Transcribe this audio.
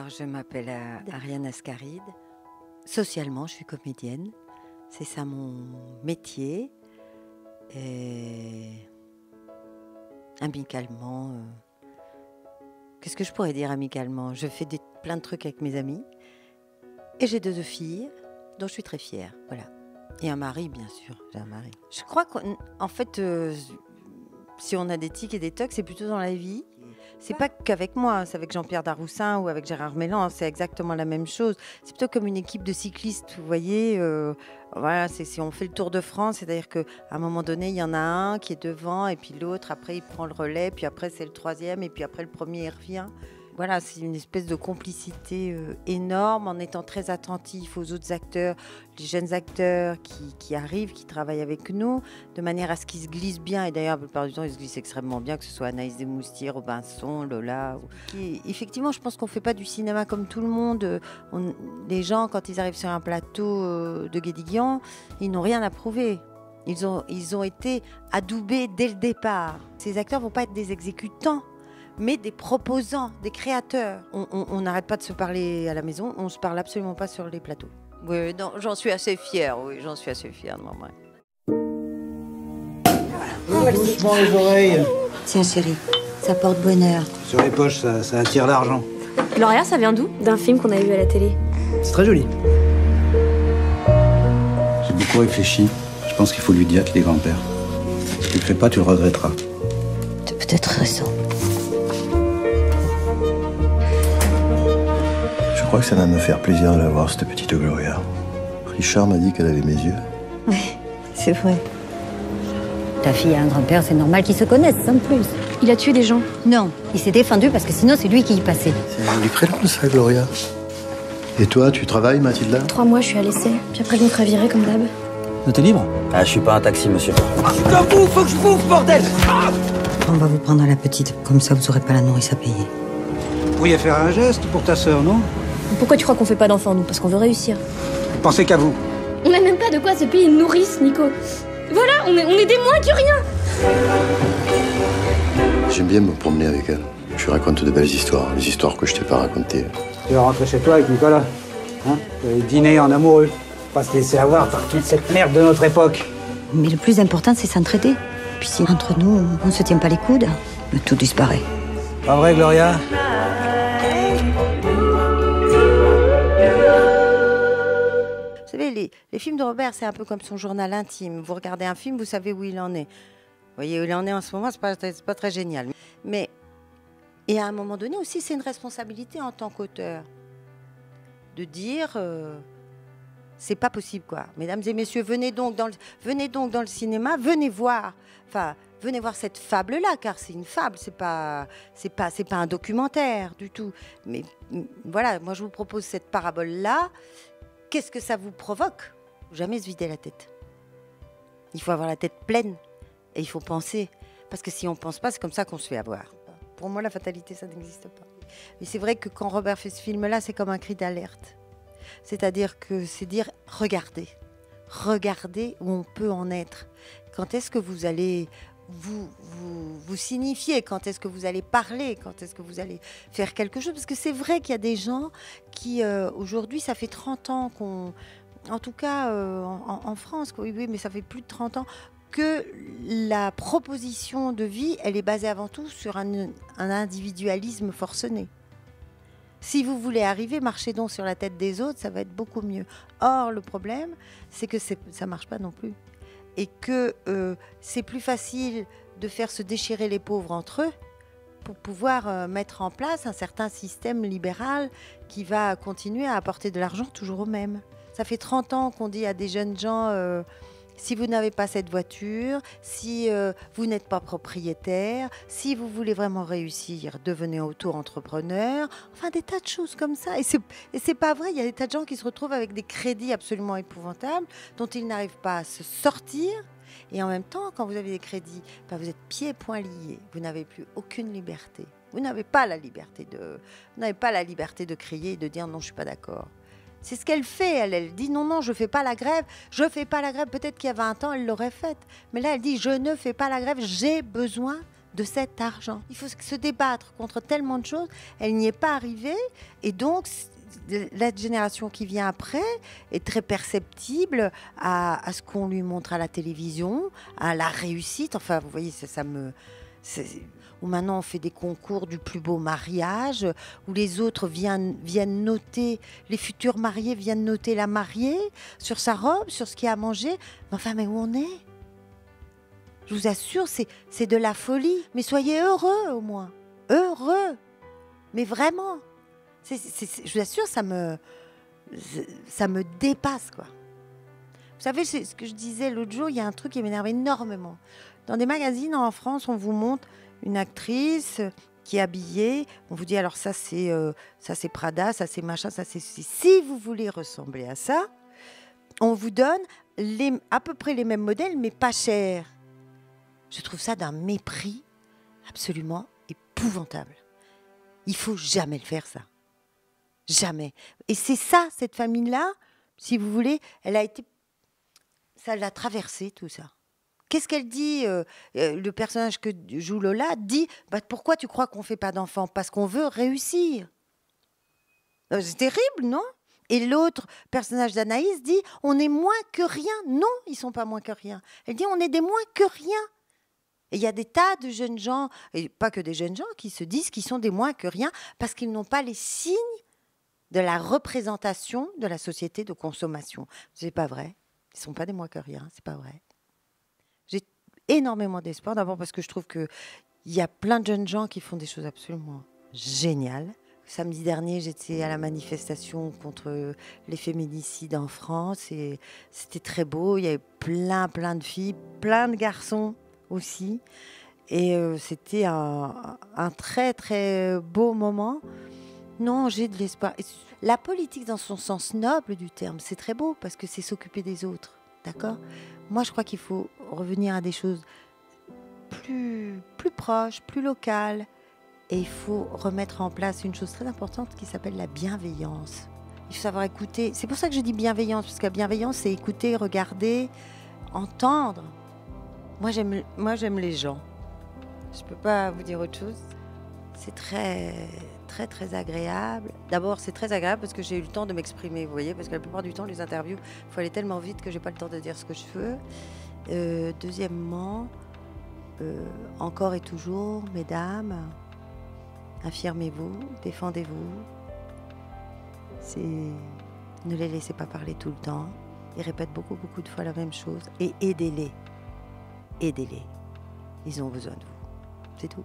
Je m'appelle Ariane Ascaride. Socialement, je suis comédienne. C'est ça mon métier. Et amicalement, qu'est-ce que je pourrais dire amicalement? Je fais plein de trucs avec mes amis. Et j'ai deux filles dont je suis très fière. Voilà. Et un mari, bien sûr. J'ai un mari. Je crois qu'en fait, si on a des tics et des tocs, c'est plutôt dans la vie. C'est pas qu'avec moi, c'est avec Jean-Pierre Daroussin ou avec Gérard Mélan, c'est exactement la même chose. C'est plutôt comme une équipe de cyclistes, vous voyez. Voilà, si on fait le Tour de France, c'est-à-dire qu'à un moment donné, il y en a un qui est devant, et puis l'autre, après, il prend le relais, puis après, c'est le troisième, et puis après, le premier, il revient. Voilà, c'est une espèce de complicité énorme en étant très attentif aux autres acteurs, les jeunes acteurs qui arrivent, qui travaillent avec nous, de manière à ce qu'ils se glissent bien. Et d'ailleurs, la plupart du temps, ils se glissent extrêmement bien, que ce soit Anaïs Desmoustiers, Robinson, Lola. Effectivement, je pense qu'on ne fait pas du cinéma comme tout le monde. Les gens, quand ils arrivent sur un plateau de Guédiguian, ils n'ont rien à prouver. Ils ont été adoubés dès le départ. Ces acteurs ne vont pas être des exécutants, mais des proposants, des créateurs. On n'arrête pas de se parler à la maison, on ne se parle absolument pas sur les plateaux. Oui, j'en suis assez fière, de moi. Doucement les oreilles. Tiens chérie, ça porte bonheur. Sur les poches, ça attire l'argent. Gloria, ça vient d'où? D'un film qu'on a vu à la télé. C'est très joli. J'ai beaucoup réfléchi. Je pense qu'il faut lui dire qu'il est grand-père. Si tu le fais pas, tu le regretteras. T'as peut-être raison. Je crois que ça va me faire plaisir de la voir, cette petite Gloria. Richard m'a dit qu'elle avait mes yeux. Oui, c'est vrai. Ta fille a un grand-père, c'est normal qu'ils se connaissent, sans plus. Il a tué des gens. Non, il s'est défendu parce que sinon c'est lui qui y passait. C'est du prénom, ça, Gloria. Et toi, tu travailles, Mathilda? 3 mois, je suis à l'essai. Puis après, je me ferai virer comme d'hab. T'es libre? Ah, je suis pas un taxi, monsieur. Faut que je bouffe, bordel! On va vous prendre la petite, comme ça vous aurez pas la nourrice à payer. Vous pourriez faire un geste pour ta sœur, non? Pourquoi tu crois qu'on fait pas d'enfants, nous? Parce qu'on veut réussir. Pensez qu'à vous. On n'a même pas de quoi se payer une nourrice, Nico. Voilà, on est des moins que rien. J'aime bien me promener avec elle. Je lui raconte de belles histoires, les histoires que je t'ai pas racontées. Tu vas rentrer chez toi avec Nicolas. Hein? Vous allez dîner en amoureux. Pas se laisser avoir par toute cette merde de notre époque. Mais le plus important, c'est s'entraider. Puis si entre nous, on se tient pas les coudes, tout disparaît. Pas vrai, Gloria? Vous savez, les films de Robert, c'est un peu comme son journal intime. Vous regardez un film, vous savez où il en est. Vous voyez où il en est en ce moment, c'est pas très génial. Mais, et à un moment donné aussi, c'est une responsabilité en tant qu'auteur. De dire, c'est pas possible, quoi. Mesdames et messieurs, venez donc dans le cinéma, venez voir. Enfin, venez voir cette fable-là, car c'est une fable, c'est pas un documentaire du tout. Mais voilà, moi je vous propose cette parabole-là. Qu'est-ce que ça vous provoque? Jamais se vider la tête. Il faut avoir la tête pleine et il faut penser. Parce que si on ne pense pas, c'est comme ça qu'on se fait avoir. Pour moi, la fatalité, ça n'existe pas. Mais c'est vrai que quand Robert fait ce film-là, c'est comme un cri d'alerte. C'est-à-dire que c'est dire, regardez. Regardez où on peut en être. Quand est-ce que vous allez vous signifier? Quand est-ce que vous allez parler? Quand est-ce que vous allez faire quelque chose? Parce que c'est vrai qu'il y a des gens qui, aujourd'hui, ça fait 30 ans qu'on... En tout cas, en France, oui, mais ça fait plus de 30 ans que la proposition de vie, elle est basée avant tout sur un individualisme forcené. Si vous voulez arriver, marchez donc sur la tête des autres, ça va être beaucoup mieux. Or, le problème, c'est que ça ne marche pas non plus. Et que c'est plus facile de faire se déchirer les pauvres entre eux pour pouvoir mettre en place un certain système libéral qui va continuer à apporter de l'argent toujours aux mêmes. Ça fait 30 ans qu'on dit à des jeunes gens... si vous n'avez pas cette voiture, si vous n'êtes pas propriétaire, si vous voulez vraiment réussir, devenez auto-entrepreneur, enfin des tas de choses comme ça. Et c'est pas vrai, il y a des tas de gens qui se retrouvent avec des crédits absolument épouvantables, dont ils n'arrivent pas à se sortir. Et en même temps, quand vous avez des crédits, ben vous êtes pieds et poings liés, vous n'avez plus aucune liberté. Vous n'avez pas la liberté de crier et de dire non, je ne suis pas d'accord. C'est ce qu'elle fait, elle dit non, je ne fais pas la grève, peut-être qu'il y a 20 ans, elle l'aurait faite. Mais là, elle dit je ne fais pas la grève, j'ai besoin de cet argent. Il faut se débattre contre tellement de choses. Elle n'y est pas arrivée. Et donc, la génération qui vient après est très perceptible à ce qu'on lui montre à la télévision, à la réussite. Enfin, vous voyez, où maintenant on fait des concours du plus beau mariage, où les autres viennent noter, les futurs mariés viennent noter la mariée sur sa robe, sur ce qu'il a à manger. Mais enfin, mais où on est ? Je vous assure, c'est de la folie. Mais soyez heureux au moins. Heureux. Mais vraiment. Je vous assure, ça me dépasse, quoi. Vous savez, c'est ce que je disais l'autre jour, il y a un truc qui m'énerve énormément. Dans des magazines en France, on vous montre une actrice qui est habillée. On vous dit, alors ça c'est Prada, ça c'est machin, ça c'est ceci. Si vous voulez ressembler à ça, on vous donne à peu près les mêmes modèles, mais pas chers. Je trouve ça d'un mépris absolument épouvantable. Il faut jamais le faire, ça. Jamais. Et c'est ça, cette famille-là, si vous voulez, ça l'a traversé, tout ça. Qu'est-ce qu'elle dit le personnage que joue Lola dit, pourquoi tu crois qu'on ne fait pas d'enfants ? Parce qu'on veut réussir. C'est terrible, non ? Et l'autre personnage d'Anaïs dit, on est moins que rien. Non, ils ne sont pas moins que rien. Elle dit, on est des moins que rien. Et il y a des tas de jeunes gens, et pas que des jeunes gens, qui se disent qu'ils sont des moins que rien parce qu'ils n'ont pas les signes de la représentation de la société de consommation. C'est pas vrai. Ils ne sont pas des moins que rien, c'est pas vrai. J'ai énormément d'espoir, d'abord parce que je trouve qu'il y a plein de jeunes gens qui font des choses absolument géniales. Samedi dernier, j'étais à la manifestation contre les féminicides en France et c'était très beau. Il y avait plein de filles, plein de garçons aussi. Et c'était un très très beau moment. Non, j'ai de l'espoir. La politique dans son sens noble du terme, c'est très beau parce que c'est s'occuper des autres, d'accord ? Moi, je crois qu'il faut revenir à des choses plus proches, plus locales. Et il faut remettre en place une chose très importante qui s'appelle la bienveillance. Il faut savoir écouter. C'est pour ça que je dis bienveillance, parce que la bienveillance, c'est écouter, regarder, entendre. Moi, j'aime les gens. Je ne peux pas vous dire autre chose. C'est très, très, très agréable. D'abord, c'est très agréable parce que j'ai eu le temps de m'exprimer, vous voyez, parce que la plupart du temps, les interviews, il faut aller tellement vite que je n'ai pas le temps de dire ce que je veux. Deuxièmement, encore et toujours, mesdames, affirmez-vous, défendez-vous. Ne les laissez pas parler tout le temps. Ils répètent beaucoup de fois la même chose. Et aidez-les. Aidez-les. Ils ont besoin de vous. C'est tout.